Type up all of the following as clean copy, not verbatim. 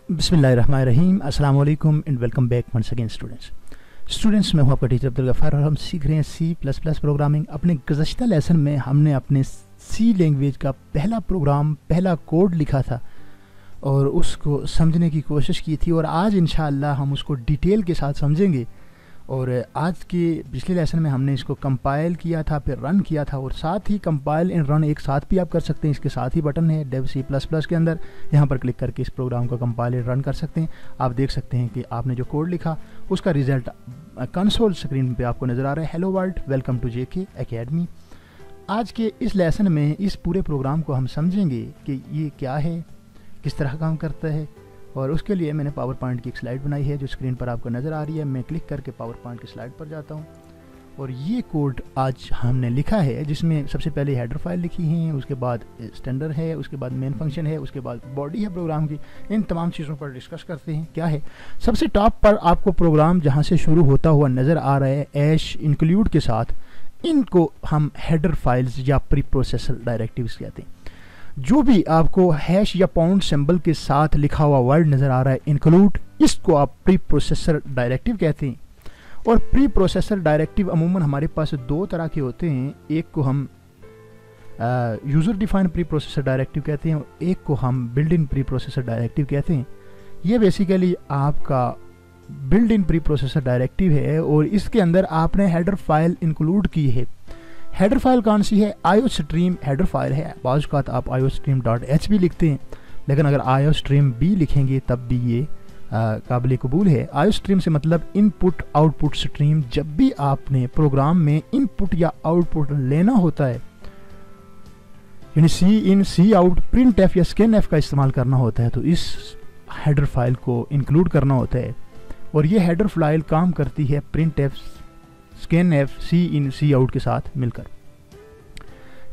बिस्मिल्लाहिर्रहमानिर्रहीम, अस्सलाम वालेकुम and welcome back once again students. मैं हूं आपका टीचर अब्दुल गफ्फार और हम सीख रहे हैं C++ प्रोग्रामिंग। अपने गुज़श्ता लेसन में हमने अपने C लैंग्वेज का पहला कोड लिखा था और उसको समझने की कोशिश की थी, और आज इंशाअल्लाह हम उसको डिटेल के साथ समझेंगे। और आज के पिछले लेसन में हमने इसको कंपाइल किया था, फिर रन किया था, और साथ ही कंपाइल एंड रन एक साथ भी आप कर सकते हैं। इसके साथ ही बटन है डेव C++ के अंदर, यहाँ पर क्लिक करके इस प्रोग्राम को कंपाइल एंड रन कर सकते हैं। आप देख सकते हैं कि आपने जो कोड लिखा उसका रिजल्ट कंसोल स्क्रीन पे आपको नज़र आ रहा है। Hello world, welcome to JK academy. आज के इस लेसन में इस पूरे प्रोग्राम को हम समझेंगे कि ये क्या है, किस तरह काम करता है, और उसके लिए मैंने पावर पॉइंट की एक स्लाइड बनाई है जो स्क्रीन पर आपको नज़र आ रही है। मैं क्लिक करके पावर पॉइंट की स्लाइड पर जाता हूँ और ये कोड आज हमने लिखा है, जिसमें सबसे पहले हेडर फाइल लिखी है, उसके बाद स्टैंडर्ड है, उसके बाद मेन फंक्शन है, उसके बाद बॉडी है प्रोग्राम की। इन तमाम चीज़ों पर डिस्कस करते हैं क्या है। सबसे टॉप पर आपको प्रोग्राम जहाँ से शुरू होता हुआ नज़र आ रहा है ऐश इंक्लूड के साथ, इनको हम हेडर फाइल्स या प्री प्रोसेसर डायरेक्टिव्स कहते हैं। जो भी आपको हैश या पाउंड सिंबल के साथ लिखा हुआ वर्ड नज़र आ रहा है इंक्लूड, इसको आप प्री प्रोसेसर डायरेक्टिव कहते हैं। और प्री प्रोसेसर डायरेक्टिव अमूमन हमारे पास दो तरह के होते हैं। एक को हम user defined pre processor directive कहते हैं और एक को हम build in pre processor directive कहते हैं। ये बेसिकली आपका build in pre processor directive है और इसके अंदर आपने हेडर फाइल इंक्लूड की है। हेडर फाइल कौन सी है? iostream हेडर फाइल है। बाज़ औक़ात आप iostream.h भी लिखते हैं, लेकिन अगर iostream भी लिखेंगे तब भी ये काबिल कबूल है। iostream से मतलब इनपुट आउटपुट स्ट्रीम। जब भी आपने प्रोग्राम में इनपुट या आउटपुट लेना होता है, यानी सी इन सी आउट, प्रिंट एफ या स्कैन एफ का इस्तेमाल करना होता है, तो इस हेडर फाइल को इंक्लूड करना होता है। और ये हेडर फाइल काम करती है प्रिंट एफ, स्कैन एफ, सी इन सी आउट के साथ मिलकर।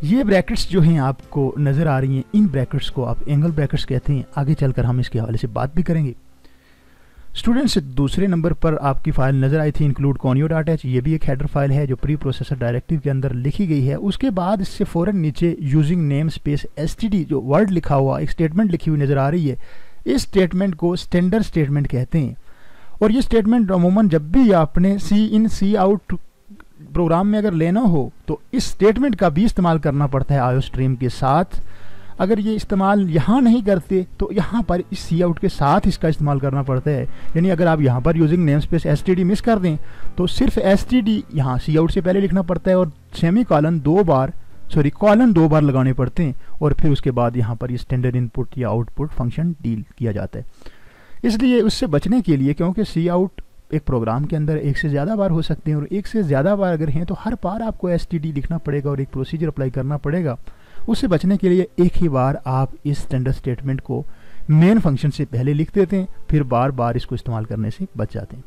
ये ब्रैकेट्स जो हैं आपको नज़र आ रही हैं, इन ब्रैकेट्स को आप एंगल ब्रैकेट्स कहते हैं। आगे चलकर हम इसके हवाले से बात भी करेंगे। स्टूडेंट्स, दूसरे नंबर पर आपकी फ़ाइल नज़र आई थी इंक्लूड conio.h। ये भी एक हेडर फाइल है जो प्री प्रोसेसर डायरेक्टिव के अंदर लिखी गई है। उसके बाद इससे फ़ौरन नीचे यूजिंग नेम स्पेस std जो वर्ड लिखा हुआ एक स्टेटमेंट लिखी हुई नज़र आ रही है। इस स्टेटमेंट को स्टैंडर्ड स्टेटमेंट कहते हैं। और ये स्टेटमेंट अमूमन जब भी आपने सी इन सी आउट प्रोग्राम में अगर लेना हो तो इस स्टेटमेंट का भी इस्तेमाल करना पड़ता है iostream के साथ। अगर ये इस्तेमाल यहाँ नहीं करते तो यहाँ पर इस सी आउट के साथ इसका इस्तेमाल करना पड़ता है। यानी अगर आप यहाँ पर using name space std miss कर दें तो सिर्फ std यहाँ सी आउट से पहले लिखना पड़ता है और कॉलन दो बार लगाने पड़ते हैं, और फिर उसके बाद यहाँ पर ये स्टैंडर्ड इनपुट या आउटपुट फंक्शन डील किया जाता है। इसलिए उससे बचने के लिए, क्योंकि सी आउट एक प्रोग्राम के अंदर एक से ज़्यादा बार हो सकते हैं और एक से ज़्यादा बार अगर हैं तो हर बार आपको std लिखना पड़ेगा और एक प्रोसीजर अप्लाई करना पड़ेगा। उससे बचने के लिए एक ही बार आप इस स्टैंडर्ड स्टेटमेंट को मेन फंक्शन से पहले लिख देते हैं, फिर बार बार इसको इस्तेमाल करने से बच जाते हैं।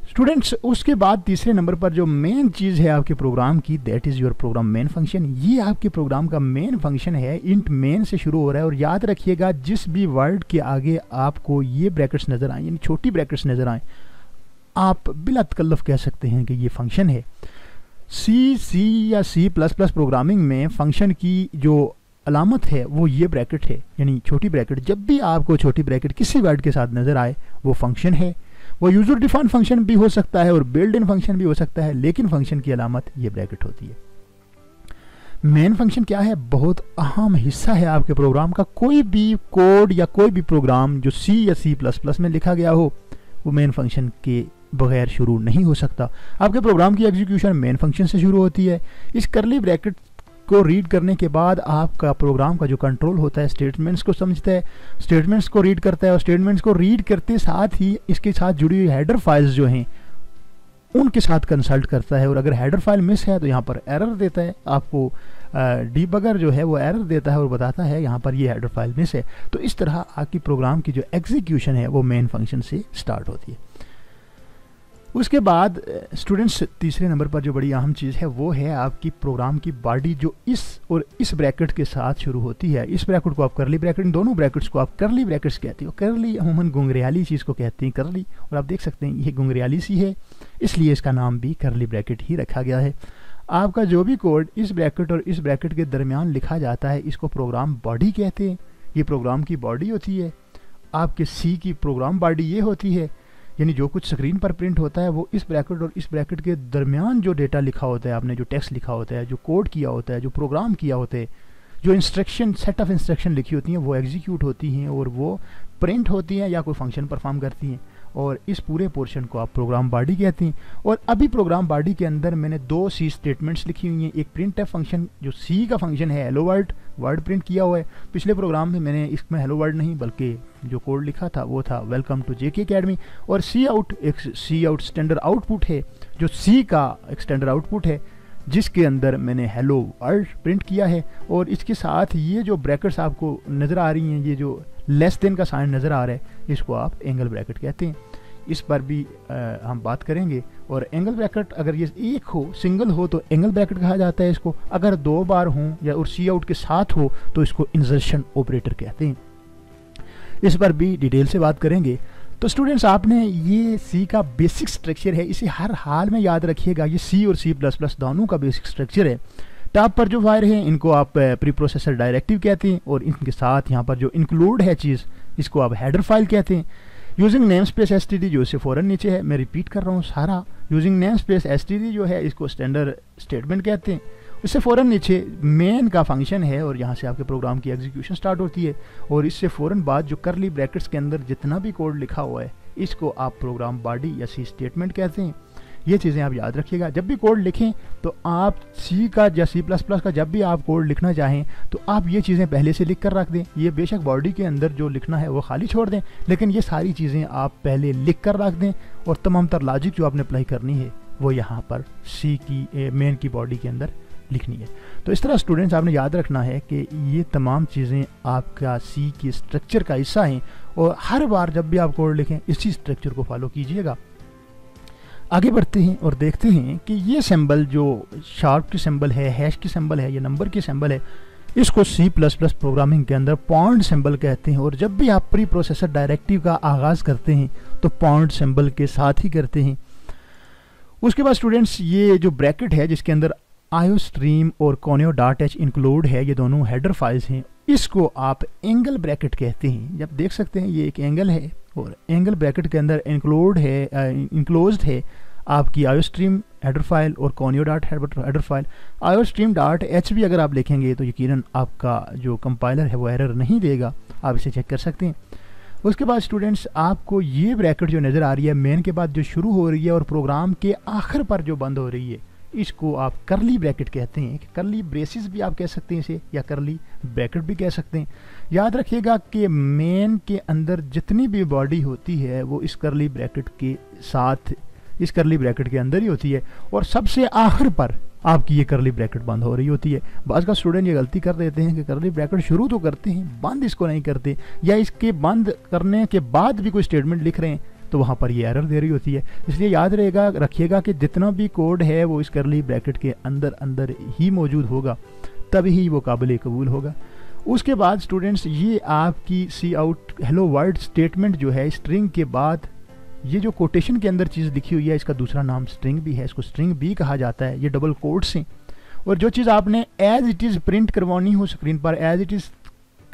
स्टूडेंट्स, उसके बाद तीसरे नंबर पर जो मेन चीज़ है आपके प्रोग्राम की, that is your programme main function. ये आपके प्रोग्राम का मेन फंक्शन है। इंट मेन से शुरू हो रहा है और याद रखिएगा जिस भी वर्ड के आगे आपको ये ब्रैकेट्स नज़र आए, यानी छोटी ब्रैकेट्स नज़र आए, आप बिला तकल्लुफ़ कह सकते हैं कि ये फंक्शन है। सी या C++ प्रोग्रामिंग में फंक्शन की जो अलामत है वो ये ब्रैकेट है, यानी छोटी ब्रैकेट। जब भी आपको छोटी ब्रैकेट किसी वर्ड के साथ नज़र आए वो फंक्शन है। वो यूज़र डिफाइंड फंक्शन भी हो सकता है और बिल्ड इन फंक्शन भी हो सकता है, लेकिन फंक्शन की अलामत ये ब्रैकेट होती है। मेन फंक्शन क्या है? बहुत अहम हिस्सा है आपके प्रोग्राम का। कोई भी कोड या कोई भी प्रोग्राम जो C या C++ में लिखा गया हो वो मेन फंक्शन के बगैर शुरू नहीं हो सकता। आपके प्रोग्राम की एग्जीक्यूशन मेन फंक्शन से शुरू होती है। इस करली ब्रैकेट को रीड करने के बाद आपका प्रोग्राम का जो कंट्रोल होता है स्टेटमेंट्स को समझता है, स्टेटमेंट्स को रीड करता है, और स्टेटमेंट्स को रीड करते साथ ही इसके साथ जुड़ी हुई हेडर फाइल्स जो हैं उनके साथ कंसल्ट करता है। और अगर हेडर फाइल मिस है तो यहाँ पर एरर देता है आपको। डीबगर जो है वो एरर देता है और बताता है यहाँ पर ये हेडर फाइल मिस है। तो इस तरह आपकी प्रोग्राम की जो एग्जीक्यूशन है वो मेन फंक्शन से स्टार्ट होती है। उसके बाद स्टूडेंट्स, तीसरे नंबर पर जो बड़ी अहम चीज़ है वो है आपकी प्रोग्राम की बॉडी, जो इस और इस ब्रैकेट के साथ शुरू होती है। इस ब्रैकेट को आप करली ब्रैकेट, इन दोनों ब्रैकेट्स को आप करली ब्रैकेट्स कहते हो। करली अमूमन गुंगरियाली चीज़ को कहते हैं करली, और आप देख सकते हैं ये गुंगरियाली सी है, इसलिए इसका नाम भी करली ब्रैकेट ही रखा गया है। आपका जो भी कोड इस ब्रैकेट और इस ब्रैकेट के दरमियान लिखा जाता है इसको प्रोग्राम बॉडी कहते हैं। ये प्रोग्राम की बॉडी होती है। आपके सी की प्रोग्राम बॉडी ये होती है, यानी जो कुछ स्क्रीन पर प्रिंट होता है वो इस ब्रैकेट और इस ब्रैकेट के दरमियान जो डेटा लिखा होता है, आपने जो टेक्स्ट लिखा होता है, जो कोड किया होता है, जो प्रोग्राम किया होता है, जो इंस्ट्रक्शन सेट ऑफ इंस्ट्रक्शन लिखी होती हैं वो एग्जीक्यूट होती हैं और वो प्रिंट होती हैं या कोई फंक्शन परफॉर्म करती हैं, और इस पूरे पोर्शन को आप प्रोग्राम बॉडी कहते हैं। और अभी प्रोग्राम बॉडी के अंदर मैंने 2 सी स्टेटमेंट्स लिखी हुई हैं। एक प्रिंट एफ फंक्शन जो सी का फंक्शन है, हेलो वर्ड प्रिंट किया हुआ है। पिछले प्रोग्राम में मैंने इसमें हेलो वर्ड नहीं बल्कि जो कोड लिखा था वो था वेलकम टू जेके अकेडमी। और सी आउट एक सी आउट स्टैंडर्ड आउटपुट है जो सी का एक स्टैंडर्ड आउटपुट है जिसके अंदर मैंने हेलो वर्ल्ड प्रिंट किया है। और इसके साथ ये जो ब्रैकेट्स आपको नज़र आ रही हैं, ये जो लेस देन का साइन नज़र आ रहा है, इसको आप एंगल ब्रैकेट कहते हैं। इस पर भी हम बात करेंगे। और एंगल ब्रैकेट अगर ये एक हो, सिंगल हो तो एंगल ब्रैकेट कहा जाता है इसको, अगर 2 बार हों या और सी आउट के साथ हो तो इसको इंसर्शन ऑपरेटर कहते हैं। इस पर भी डिटेल से बात करेंगे। तो स्टूडेंट्स, आपने ये सी का बेसिक स्ट्रक्चर है, इसे हर हाल में याद रखिएगा। ये सी और सी प्लस प्लस दोनों का बेसिक स्ट्रक्चर है। टॉप पर जो वायर हैं इनको आप प्री प्रोसेसर डायरेक्टिव कहते हैं, और इनके साथ यहाँ पर जो इंक्लूड है चीज़ इसको आप हेडर फाइल कहते हैं। Using name space S T D जो इससे फ़ौरन नीचे है, मैं रिपीट कर रहा हूँ सारा, using name space S T D जो है इसको स्टैंडर्ड स्टेटमेंट कहते हैं। इससे फ़ौरन नीचे मेन का फंक्शन है और यहाँ से आपके प्रोग्राम की एग्जीक्यूशन स्टार्ट होती है। और इससे फ़ौरन बाद जो करली ब्रैकेट्स के अंदर जितना भी कोड लिखा हुआ है इसको आप प्रोग्राम बॉडी या सी स्टेटमेंट कहते हैं। ये चीज़ें आप याद रखिएगा। जब भी कोड लिखें तो आप सी का या सी प्लस प्लस का जब भी आप कोड लिखना चाहें तो आप ये चीज़ें पहले से लिख कर रख दें। ये बेशक बॉडी के अंदर जो लिखना है वो खाली छोड़ दें, लेकिन ये सारी चीज़ें आप पहले लिख कर रख दें, और तमाम तर लॉजिक जो आपने अप्लाई करनी है वो यहाँ पर सी की मेन की बॉडी के अंदर लिखनी है। तो इस तरह स्टूडेंट्स आपने याद रखना है कि ये तमाम चीज़ें आपका सी की स्ट्रक्चर का हिस्सा हैं, और हर बार जब भी आप कोड लिखें इसी स्ट्रक्चर को फॉलो कीजिएगा। आगे बढ़ते हैं और देखते हैं कि ये सिंबल जो शार्प की सिंबल है, हैश की सिंबल है, ये नंबर की सिंबल है, इसको सी प्लस प्लस प्रोग्रामिंग के अंदर पॉइंट सिंबल कहते हैं। और जब भी आप प्री प्रोसेसर डायरेक्टिव का आगाज़ करते हैं तो पॉइंट सिंबल के साथ ही करते हैं। उसके बाद स्टूडेंट्स ये जो ब्रैकेट है जिसके अंदर आयो स्ट्रीम और कोनियो डॉट एच इंक्लूड है, ये दोनों हेडर फाइल्स हैं, इसको आप एंगल ब्रैकेट कहते हैं। जब देख सकते हैं ये एक एंगल है और एंगल ब्रैकेट के अंदर इंक्लूड है इंक्लोज्ड है आपकी आयो स्ट्रीम हेडर फाइल और कोनियो डॉट हेडर फाइल। आयो स्ट्रीम डॉट एच भी अगर आप लिखेंगे तो यकीनन आपका जो कंपाइलर है वो एरर नहीं देगा, आप इसे चेक कर सकते हैं। उसके बाद स्टूडेंट्स आपको ये ब्रैकेट जो नज़र आ रही है मेन के बाद जो शुरू हो रही है और प्रोग्राम के आखिर पर जो बंद हो रही है, इसको आप करली ब्रैकेट कहते हैं। करली ब्रेसिस भी आप कह सकते हैं इसे, या करली ब्रैकेट भी कह सकते हैं। याद रखिएगा कि मेन के अंदर जितनी भी बॉडी होती है वो इस करली ब्रैकेट के साथ, इस करली ब्रैकेट के अंदर ही होती है, और सबसे आखिर पर आपकी ये करली ब्रैकेट बंद हो रही होती है। बाज़ का स्टूडेंट ये गलती कर देते हैं कि करली ब्रैकेट शुरू तो करते हैं, बंद इसको नहीं करते, या इसके बंद करने के बाद भी कोई स्टेटमेंट लिख रहे हैं तो वहाँ पर ये एरर दे रही होती है। इसलिए याद रखिएगा कि जितना भी कोड है वो इस करली ब्रैकेट के अंदर ही मौजूद होगा, तभी ही वो काबिल कबूल होगा। उसके बाद स्टूडेंट्स ये आपकी सी आउट हेलो वर्ल्ड स्टेटमेंट जो है, स्ट्रिंग के बाद ये जो कोटेशन के अंदर चीज़ लिखी हुई है इसका दूसरा नाम स्ट्रिंग भी है, इसको स्ट्रिंग भी कहा जाता है। ये डबल कोट्स हैं, और जो चीज़ आपने एज इट इज़ प्रिंट करवानी हो स्क्रीन पर, एज इट इज़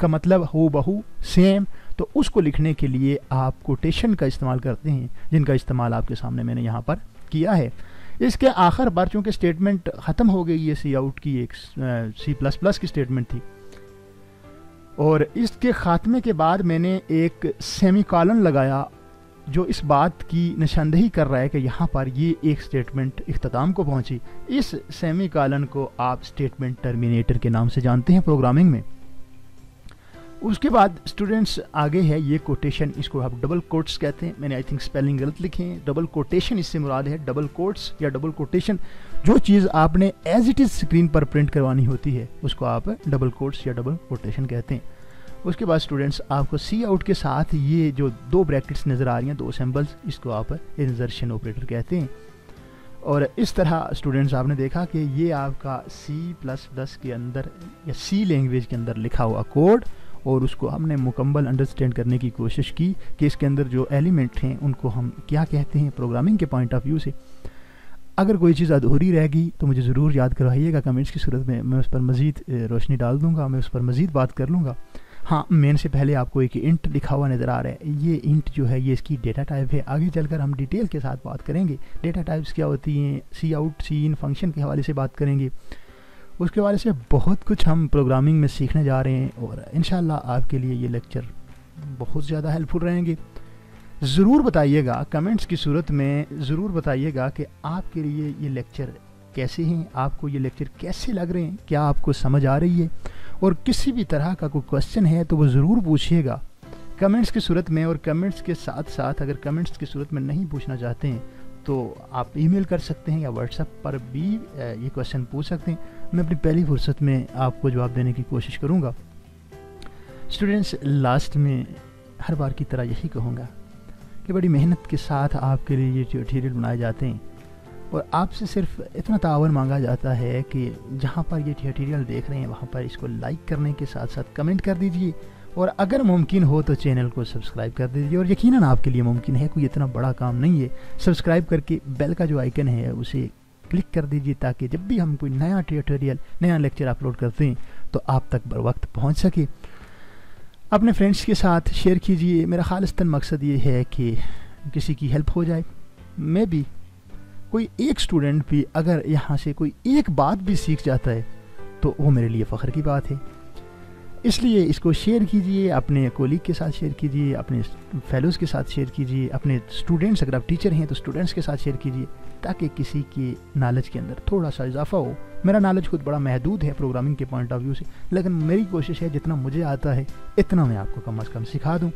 का मतलब हो बहू सेम, तो उसको लिखने के लिए आप कोटेशन का इस्तेमाल करते हैं, जिनका इस्तेमाल आपके सामने मैंने यहाँ पर किया है। इसके आखिर बार चूँकि स्टेटमेंट ख़त्म हो गई, ये सी आउट की एक सी प्लस प्लस की स्टेटमेंट थी, और इसके ख़ात्मे के बाद मैंने एक सेमीकॉलन लगाया जो इस बात की निशानदेही कर रहा है कि यहाँ पर ये एक स्टेटमेंट इख्तिताम को पहुँची। इस सेमीकॉलन को आप स्टेटमेंट टर्मिनेटर के नाम से जानते हैं प्रोग्रामिंग में। उसके बाद स्टूडेंट्स आगे है ये कोटेशन, इसको आप डबल कोट्स कहते हैं। मैंने आई थिंक स्पेलिंग गलत लिखे हैं, डबल कोटेशन इससे मुराद है डबल कोट्स या डबल कोटेशन। जो चीज़ आपने एज इट इज़ स्क्रीन पर प्रिंट करवानी होती है उसको आप डबल कोट्स या डबल कोटेशन कहते हैं। उसके बाद स्टूडेंट्स आपको सी आउट के साथ ये जो 2 ब्रैकेट्स नज़र आ रही हैं, 2 सिंबल्स, इसको आप इंसर्शन ऑपरेटर कहते हैं। और इस तरह स्टूडेंट्स आपने देखा कि ये आपका सी प्लस प्लस के अंदर या सी लैंग्वेज के अंदर लिखा हुआ कोड, और उसको हमने मुकम्मल अंडरस्टैंड करने की कोशिश की कि इसके अंदर जो एलिमेंट हैं उनको हम क्या कहते हैं प्रोग्रामिंग के पॉइंट ऑफ व्यू से। अगर कोई चीज़ अधूरी रहेगी तो मुझे ज़रूर याद करवाइएगा कमेंट्स की सूरत में, मैं उस पर मज़ीद रोशनी डाल दूँगा, मैं उस पर मज़ीद बात कर लूँगा। हाँ, मेन से पहले आपको एक इंट लिखा हुआ नज़र आ रहा है, ये इंट जो है ये इसकी डेटा टाइप है। आगे चलकर हम डिटेल के साथ बात करेंगे डेटा टाइप्स क्या होती हैं, सी आउट सी इन फंक्शन के हवाले से बात करेंगे। उसके हवाले से बहुत कुछ हम प्रोग्रामिंग में सीखने जा रहे हैं और इंशाल्लाह आपके लिए ये लेक्चर बहुत ज़्यादा हेल्पफुल रहेंगे। ज़रूर बताइएगा कमेंट्स की सूरत में, ज़रूर बताइएगा कि आपके लिए ये लेक्चर कैसे हैं, आपको ये लेक्चर कैसे लग रहे हैं, क्या आपको समझ आ रही है। और किसी भी तरह का कोई क्वेश्चन है तो वो ज़रूर पूछिएगा कमेंट्स की सूरत में। और कमेंट्स के साथ साथ अगर कमेंट्स की सूरत में नहीं पूछना चाहते हैं तो आप ईमेल कर सकते हैं या व्हाट्सएप पर भी ये क्वेश्चन पूछ सकते हैं। मैं अपनी पहली फुर्सत में आपको जवाब देने की कोशिश करूँगा। स्टूडेंट्स, लास्ट में हर बार की तरह यही कहूँगा कि बड़ी मेहनत के साथ आपके लिए ये ट्यूटोरियल बनाए जाते हैं और आपसे सिर्फ इतना तावन मांगा जाता है कि जहाँ पर ये ट्यूटोरियल देख रहे हैं वहाँ पर इसको लाइक करने के साथ साथ कमेंट कर दीजिए और अगर मुमकिन हो तो चैनल को सब्सक्राइब कर दीजिए। और यकीनन आपके लिए मुमकिन है, कोई इतना बड़ा काम नहीं है। सब्सक्राइब करके बेल का जो आइकन है उसे क्लिक कर दीजिए ताकि जब भी हम कोई नया ट्यूटोरियल नया लेक्चर अपलोड करते हैं तो आप तक बर वक्त पहुँच सके। अपने फ्रेंड्स के साथ शेयर कीजिए। मेरा खालिस्तान मकसद ये है कि किसी की हेल्प हो जाए। मैं भी कोई एक स्टूडेंट भी अगर यहाँ से कोई एक बात भी सीख जाता है तो वो मेरे लिए फ़ख्र की बात है। इसलिए इसको शेयर कीजिए, अपने कोलीग के साथ शेयर कीजिए, अपने फेलोज़ के साथ शेयर कीजिए, अपने स्टूडेंट्स, अगर आप टीचर हैं तो स्टूडेंट्स के साथ शेयर कीजिए ताकि किसी के नॉलेज के अंदर थोड़ा सा इजाफा हो। मेरा नॉलेज खुद बड़ा महदूद है प्रोग्रामिंग के पॉइंट ऑफ व्यू से, लेकिन मेरी कोशिश है जितना मुझे आता है इतना मैं आपको कम अज़ कम सिखा दूँ।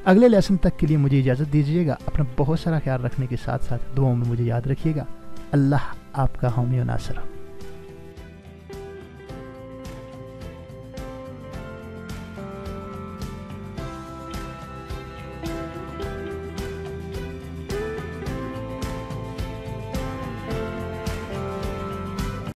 अगले लेसन तक के लिए मुझे इजाज़त दीजिएगा। अपना बहुत सारा ख्याल रखने के साथ साथ दुआओं में मुझे याद रखिएगा। अल्लाह आपका हामी व नासर।